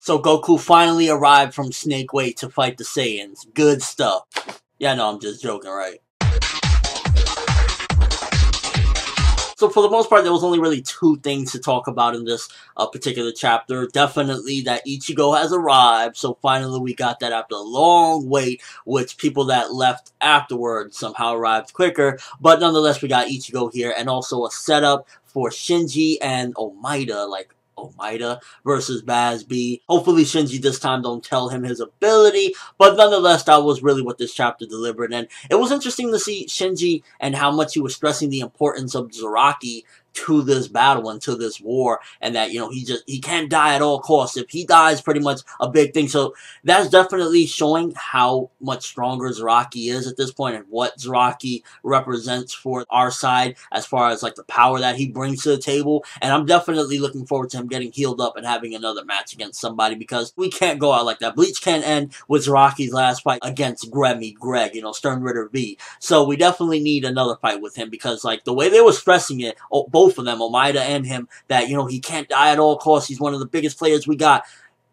So Goku finally arrived from Snake Way to fight the Saiyans. Good stuff. Yeah, no, I'm just joking, right? So for the most part, there was only really two things to talk about in this particular chapter. Definitely that Ichigo has arrived, so finally we got that after a long wait, which people that left afterwards somehow arrived quicker. But nonetheless, we got Ichigo here, and also a setup for Shinji and Omaida versus BazzB. Hopefully Shinji this time don't tell him his ability, but nonetheless that was really what this chapter delivered, and it was interesting to see Shinji and how much he was stressing the importance of Zaraki to this battle and to this war, and that, you know, he can't die at all costs. If he dies, pretty much a big thing. So that's definitely showing how much stronger Zaraki is at this point, and what Zaraki represents for our side as far as like the power that he brings to the table. And I'm definitely looking forward to him getting healed up and having another match against somebody, because we can't go out like that. Bleach can't end with Zaraki's last fight against Greg, you know, Stern Ritter V. So we definitely need another fight with him, because like the way they were stressing it, both of them, Omaida and him, that, you know, he can't die at all costs. He's one of the biggest players we got.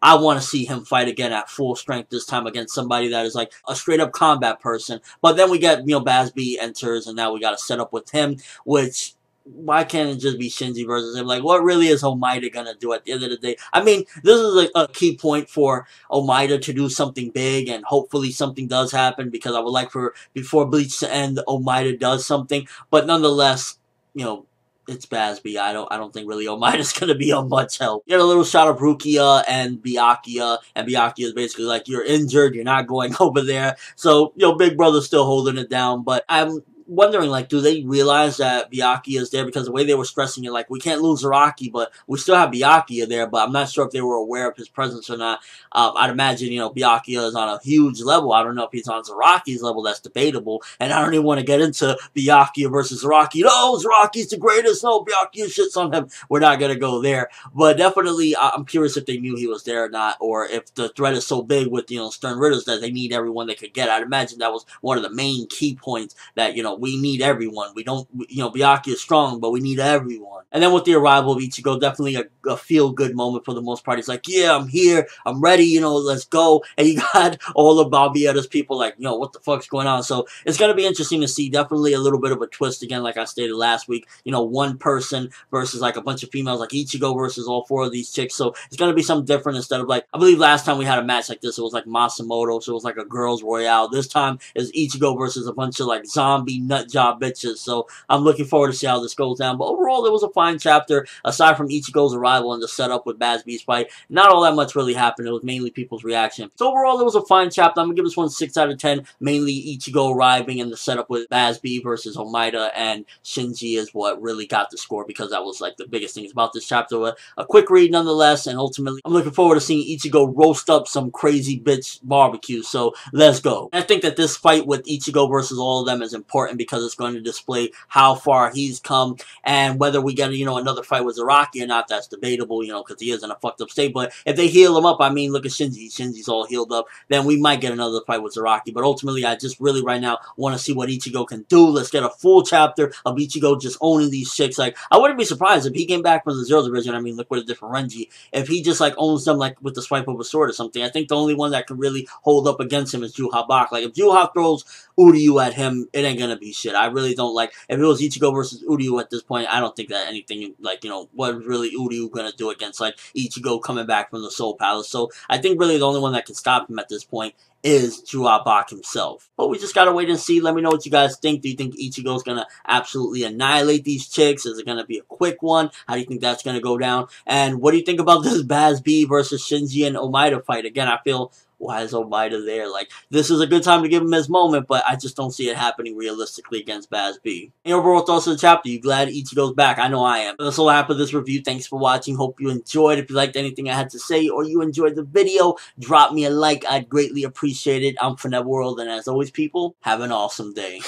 I want to see him fight again at full strength this time against somebody that is like a straight up combat person. But then we get, you know, BazzB enters, and now we got to set up with him, which, why can't it just be Shinji versus him? Like, what really is Omaida gonna do at the end of the day? I mean, this is a key point for Omaida to do something big, and hopefully something does happen, because I would like for, before Bleach to end, Omaida does something. But nonetheless, you know, it's BazzB. I don't think really Omaida's gonna be of much help. You get a little shot of Rukia and Byakuya, and Byakuya is basically like, you're injured, you're not going over there. So, you know, Big Brother's still holding it down, but I'm wondering, like, do they realize that Byakuya is there? Because the way they were stressing it, like, we can't lose Zaraki, but we still have Byakuya there, but I'm not sure if they were aware of his presence or not. I'd imagine, you know, Byakuya is on a huge level. I don't know if he's on Zaraki's level. That's debatable, and I don't even want to get into Byakuya versus Zaraki. No, Zaraki's the greatest. No, Byakuya shits on him. We're not going to go there, but definitely I'm curious if they knew he was there or not, or if the threat is so big with, you know, Stern Ritters that they need everyone they could get. I'd imagine that was one of the main key points, that, you know, we need everyone. We don't, you know, Byakuya is strong, but we need everyone. And then with the arrival of Ichigo, definitely a feel-good moment for the most part. He's like, yeah, I'm here, I'm ready, you know, let's go. And you got all of Bobietta's people like, you know, what the fuck's going on? So it's going to be interesting to see. Definitely a little bit of a twist again, like I stated last week. You know, one person versus like a bunch of females, like Ichigo versus all four of these chicks. So it's going to be something different, instead of like, I believe last time we had a match like this, it was like Masamoto, so it was like a girls' royale. This time is Ichigo versus a bunch of like zombie nut job bitches. So I'm looking forward to see how this goes down. But overall, it was a fine chapter. Aside from Ichigo's arrival and the setup with BazzB's fight, not all that much really happened. It was mainly people's reaction. So overall, it was a fine chapter. I'm gonna give this one 6 out of 10. Mainly Ichigo arriving and the setup with BazzB versus Omaida and Shinji is what really got the score, because that was like the biggest things about this chapter. A quick read nonetheless, and ultimately I'm looking forward to seeing Ichigo roast up some crazy bitch barbecue. So let's go. And I think that this fight with Ichigo versus all of them is important, because it's going to display how far he's come, and whether we get, you know, another fight with Zaraki or not, that's debatable, you know, because he is in a fucked up state. But if they heal him up, I mean, look at Shinji. Shinji's all healed up. Then we might get another fight with Zaraki. But ultimately, I just really right now want to see what Ichigo can do. Let's get a full chapter of Ichigo just owning these chicks. Like, I wouldn't be surprised if he came back from the Zero Division. I mean, look what a different Renji. If he just like owns them like with the swipe of a sword or something, I think the only one that can really hold up against him is Juha Bach. Like, if Juha throws Uryu at him, it ain't gonna be shit. I really don't like, if it was Ichigo versus Uryu at this point, I don't think that anything, like, you know, what is really Uryu gonna do against like Ichigo coming back from the Soul Palace? So I think really the only one that can stop him at this point is Juha Bach himself. But we just gotta wait and see. Let me know what you guys think. Do you think Ichigo's gonna absolutely annihilate these chicks? Is it gonna be a quick one? How do you think that's gonna go down? And what do you think about this BazzB versus Shinji and Omaida fight? Again, I feel, why is Omaida there? Like, this is a good time to give him his moment, but I just don't see it happening realistically against BazzB. And overall thoughts of the chapter, you glad Ichigo's back? I know I am. But that's all I have for this review. Thanks for watching. Hope you enjoyed. If you liked anything I had to say, or you enjoyed the video, drop me a like. I'd greatly appreciate it. I'm ForneverWorld, and as always, people, have an awesome day.